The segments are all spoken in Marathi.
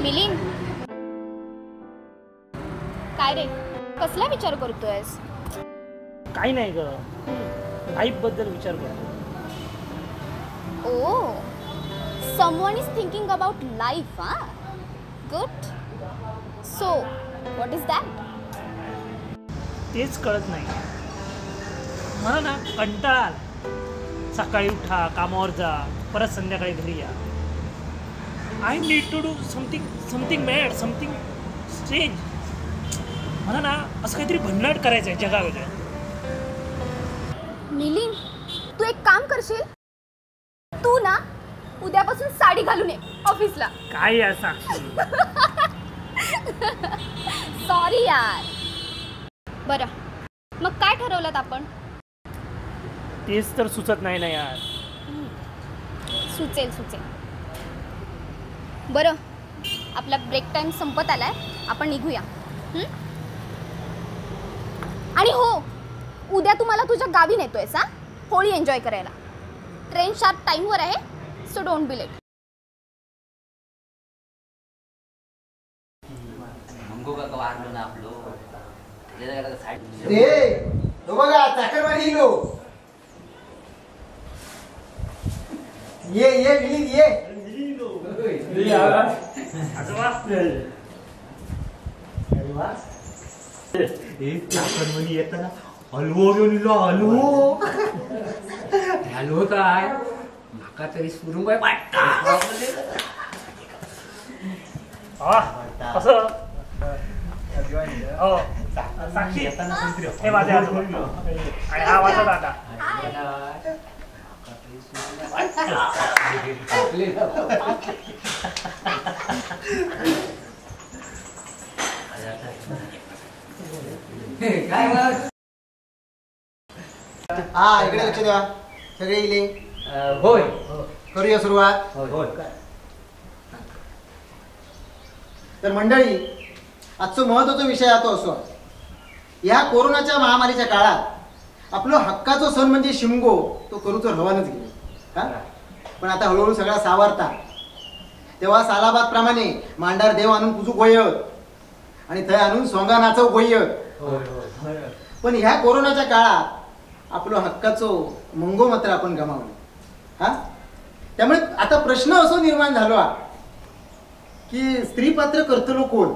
मिलिंद, काय रे, कसला विचार करतोयस? काही नाही ग, लाईफ बद्दल विचार करतो. ओ, someone is thinking about life, huh? Good. So, what is that? तेच कळत नाही मला ना. कंटाळा आला. सकाळी उठा, कामावर जा, परत संध्याकाळी घरी या. I need to do something mad, something strange. मला ना असं काहीतरी भन्नाट करायचं आहे जगावेगळं. मिलिंद, तू एक काम करशील? तू ना उद्यापासून साडी घालून ये ऑफिसला. काय या साक्षी? सॉरी यार. बरं, मग काय ठरवलं आपण? तेच तर सुचत नाही ना यार. सुचेल. बरं, आपला ब्रेक टाइम संपत आलाय, आपण निघूया. आणि हो, उद्या तुम्हाला तुझ्या गावी नेतोयस हा, होळी एन्जॉय करायला. ट्रेन शार्प टाइमवर आहे, सो डोंट बी लेट. मंगो काका वारलो ना आपलो. तो बघा चाकरवाडी इलो. ये मिलिंद ये. चाकरमणी येताना हलवो घेऊन इलो. हॅलो काय माका तरी सुरू काय वाटतं. असं साक्षी, हे माझे आजोबा आणि हा माझा दादा. हा, इकडे लक्ष द्या सगळे इले. होय, करूया सुरुवात. तर मंडळी, आजचा महत्त्वाचा विषय हा तो असो. या कोरोनाच्या महामारीच्या काळात आपलं हक्काचा सण म्हणजे शिमगो तो करूचो रवानच गेलो हा. पण आता हळूहळू सगळा सावरता. तेव्हा सालाबाद प्रमाणे मांडार देव आणून पुजूक गोयत आणि थंय आणून सोंगा नाचव गोयत. पण ह्या कोरोनाच्या काळात आपलं हक्काचो मंगो मात्र आपण गमावलो हा. त्यामुळे आता प्रश्न असो निर्माण झालो हा की स्त्रीपात्र करतलो कोण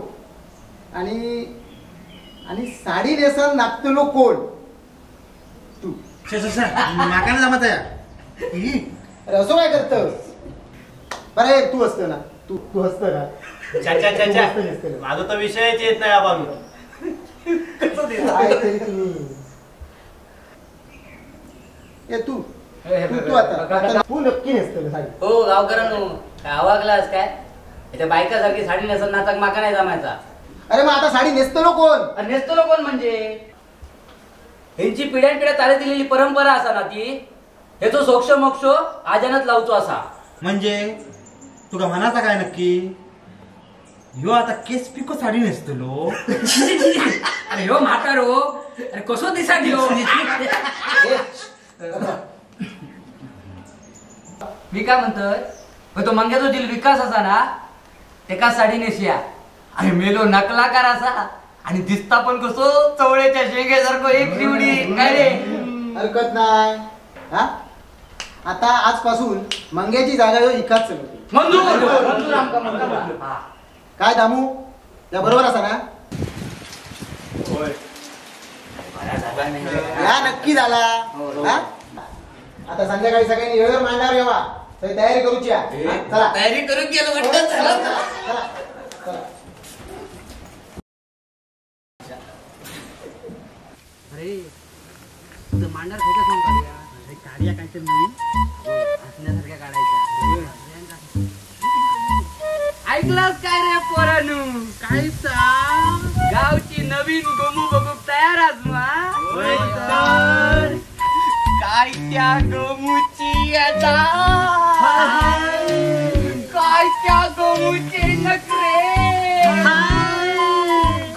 आणि साडी नेसन नाचतलो कोण? तू. माका ना जमत आहे. अरे असं काय करतस? बरं तू असतं ना, तू असतं ना. माझा तर विषयच येत नाही आपण. तू आता तू नक्की नेसतं साडी. हो गावकऱ्यांनो, काय आवागलास काय? याच्या बायकासारखी साडी नेसत नाचक माका नाही जमायचा. अरे मग आता साडी नेसतो कोण? नेसतो कोण म्हणजे ह्यांची पिढ्यानपिढ्या चालत दिलेली परंपरा असा ना ती. ह्याचो सोक्ष मोक्ष आजानात लावचो असा. म्हणजे तुका म्हणाचा काय नक्की? ह्यो आता केस पिको साडी नेसतलो. अरे ह्यो म्हातारो, अरे कसो दिसा ह्यो. मी काय म्हणतोय, तो मंग्याचो दिल विकास असा ना, तेका साडी नेसया. अरे मेलो नकलाकार असा आणि दिसता पण कसो चवळेच्या शेंगेसारखं एक निवडी. काय रे, हरकत नाही हा. आता आजपासून मंग्याची जागा इकाच चालवते. मंजूर. काय दामू, त्या बरोबर असा ना? या नक्की झाला हा. आता संध्याकाळी सगळ्यांनी वेळेवर मांडावर येवा, तयारी करूची. चला तयारी करून गेलो वाटतं. चला. अरे तुझं मांडार खोटं सांग काढूया. काढूया काहीतरी नवीन असल्यासारख्या काढायच्या. ऐकलंस काय रे पोरानू? काय गावची नवीन गोमू बघूक तयार आज काय त्या गोमूची आता, काय त्या गोमूचे नखरे,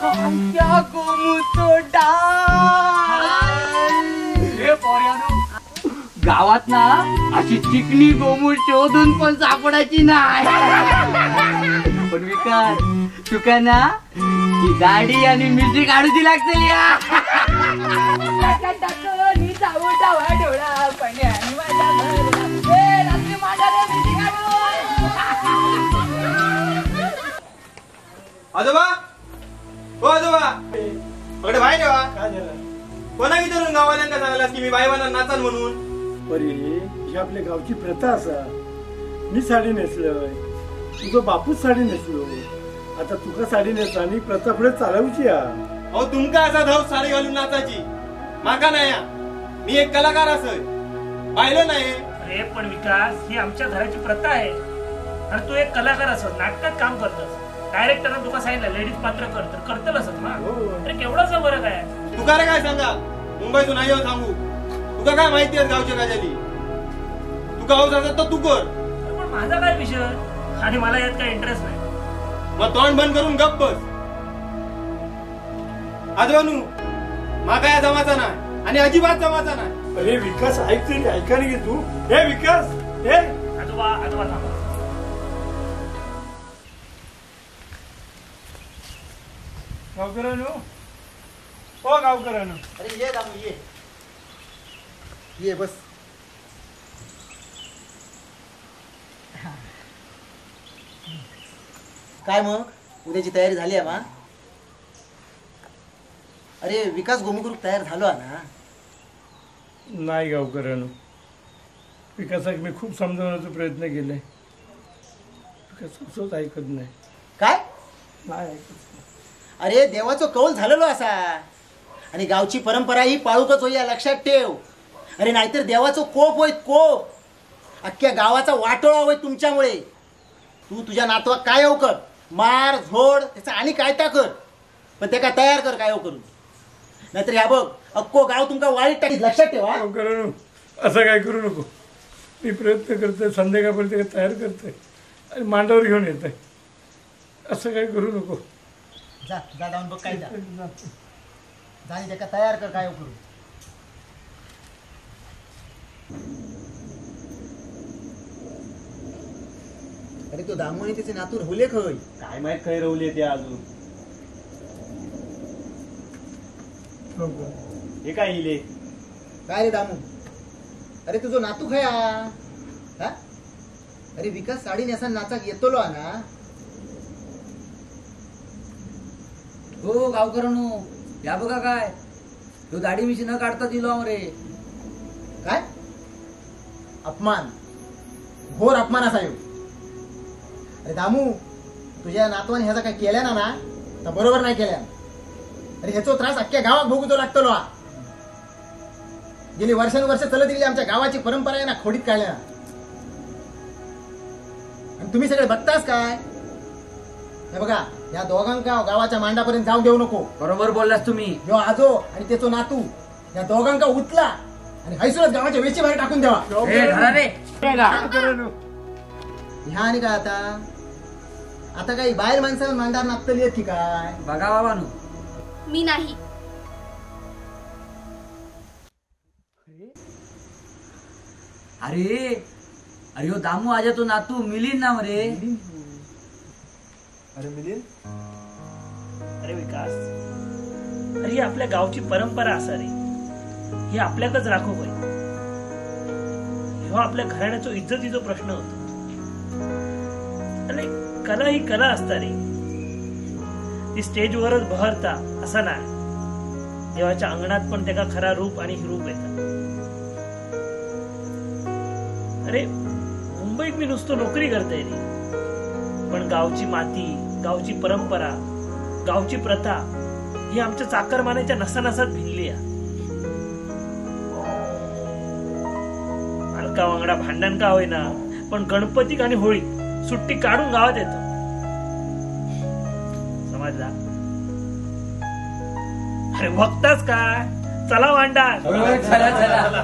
काय त्या गोमूचो डाळ. हे पोरानू, गावात ना अशी चिकनी गोमूळ शोधून पण सापडायची नाही. पण विकास तुका ना ही दाढी आणि मिरची काढूची लागतील या. आजोबा हो आजोबा अगडे बाहेर ठेवा. कोणा विचारून गावाल्यांका सांगलास की मी बाईवाना नाचाल म्हणून? अरे ही आपल्या गावची प्रथा असा. मी साडी नेसलोय, तुझं बापूच साडी नेसलो, आता तुका साडी नेसा आणि प्रथा पुढे चालवची. अहो तुमका असा धाव साडी घालून नाचायची, माका नाही. मी एक कलाकार असय, पाहिलं नाही. अरे पण विकास ही आमच्या घराची प्रथा आहे. आणि तू एक कलाकार असत, नाटकात काम करतस, डायरेक्टरनं तुका सांगितलं लेडीज पात्र कर तर करतलच ना. अरे केवढाचा फरक आहे. तुका रे काय सांगा, मुंबईतून नाही येऊ सांगू. तुका काय माहिती आहे गावच्या गाजाली? तुका हौस असत तर तू कर. पण माझा काय विषय आणि मला यात काही इंटरेस्ट नाही. मग तोंड बंद करून गप्प बस. आजोबानू माका या जमाचा नाही आणि अजिबात जमाचा नाही. अरे विकास ऐक तरी, ऐका नाही तू. हे विकास, हे आजोबा आजोबा थांबा. गावकऱ्यानो, ओ गावकऱ्यानो. अरे ये दामू ये ये बस. काय मग उद्याची तयारी झाली आहे मा? अरे विकास गोमुख तयार झालो ना? नाही गावकऱ्यानो, विकासाक मी खूप समजवण्याचा प्रयत्न केलाय. विकास असंच ऐकत नाही. काय? नाही ऐकत. अरे देवाचं कौल झालेलो असा आणि गावची परंपरा ही पाळूकच होई, लक्षात ठेव. अरे नाहीतर देवाचं कोप होय, कोप. अख्ख्या गावाचा वाटोळा होय तुमच्यामुळे. तू तुझ्या नातवाक काय हो कर, मार झोड त्याचा आणि काय त्या कर, पण ते काय तयार कर काय हो करून. नाहीतर ह्या बघ अख्खो गाव तुमका वाईट टाकी. लक्षात ठेवा. गावकऱ्यानो असं काय करू नको. मी प्रयत्न करतोय, संध्याकाळपर्यंत तयार करतोय आणि मांडावर घेऊन येत आहे. असं काय करू नको. जा जा जाऊन बघ काय. जा आणि त्याका तयार कर काय हो करून. अरे तो दामोनी त्याचे नातूर होले खय. काय माहित खै रवली ते अजून. हे काय इले काय रे दामू? अरे तुझो नातू खया हा? अरे विकास साडी नेसा नाचाक येतो ना? हो गावकऱ्यानो या बघा काय तो दाढी मिशी न काढता दिलो रे. काय अपमान, घोर अपमान असा येऊ. अरे दामू तुझ्या नातवाने ह्याचा काय केल्या ना तर बरोबर नाही केल्या. अरे ह्याचो त्रास अख्ख्या गावात भोगतो लागतो. गेली वर्षानुवर्ष चलत गेली आमच्या गावाची परंपरा आहे ना खोडीत काढल्या. आणि तुम्ही सगळे बघताच काय. हे बघा या दोघांका गावाच्या मांडापर्यंत जाऊ देऊ नको. बरोबर बोललास तुम्ही. जो आजो आणि त्याचो नातू या दोघांका उचला आणि हैसूनच गावाच्या वेची बाहेर टाकून द्यावा. ह्या आणि काय आता काही बाहेर माणसाला मांडार नापतली आहेत की काय? बघा बाबानू. मी नाही. अरे अरे हो दामू आजा तो नातू मिलिंद ना रे. अरे मिलिंद, अरे विकास, अरे ही आपल्या गावची परंपरा असा रे. ही आपल्याकच राखो होय. ह्यो आपल्या घराण्याचो इज्जतीचो प्रश्न होतो. अरे कला ही कला असता रे. ती स्टेजवरच बहरता असा नाही. देवाच्या अंगणात पण त्याका खरा रूप आणि रूप येतात. अरे मुंबईत मी नुसतं नोकरी करतोय रे, पण गावची माती, गावची परंपरा, गावची प्रथा ही आमच्या चाकरमान्याच्या नसानसात भिनली आहे. मालका वांगडा भांडण का होईना, पण गणपती आणि होळी सुट्टी काढून गावात येतो. समजला? अरे बघताच काय. चला वांडा. चला चला.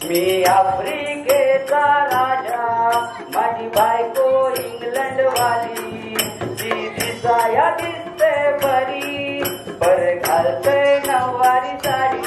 मी आफ्रिकेचा राजा, माझी बायको इंग्लंड वाली. ती दिसाया दिसते बरी, पर घालते नऊवारी साडी.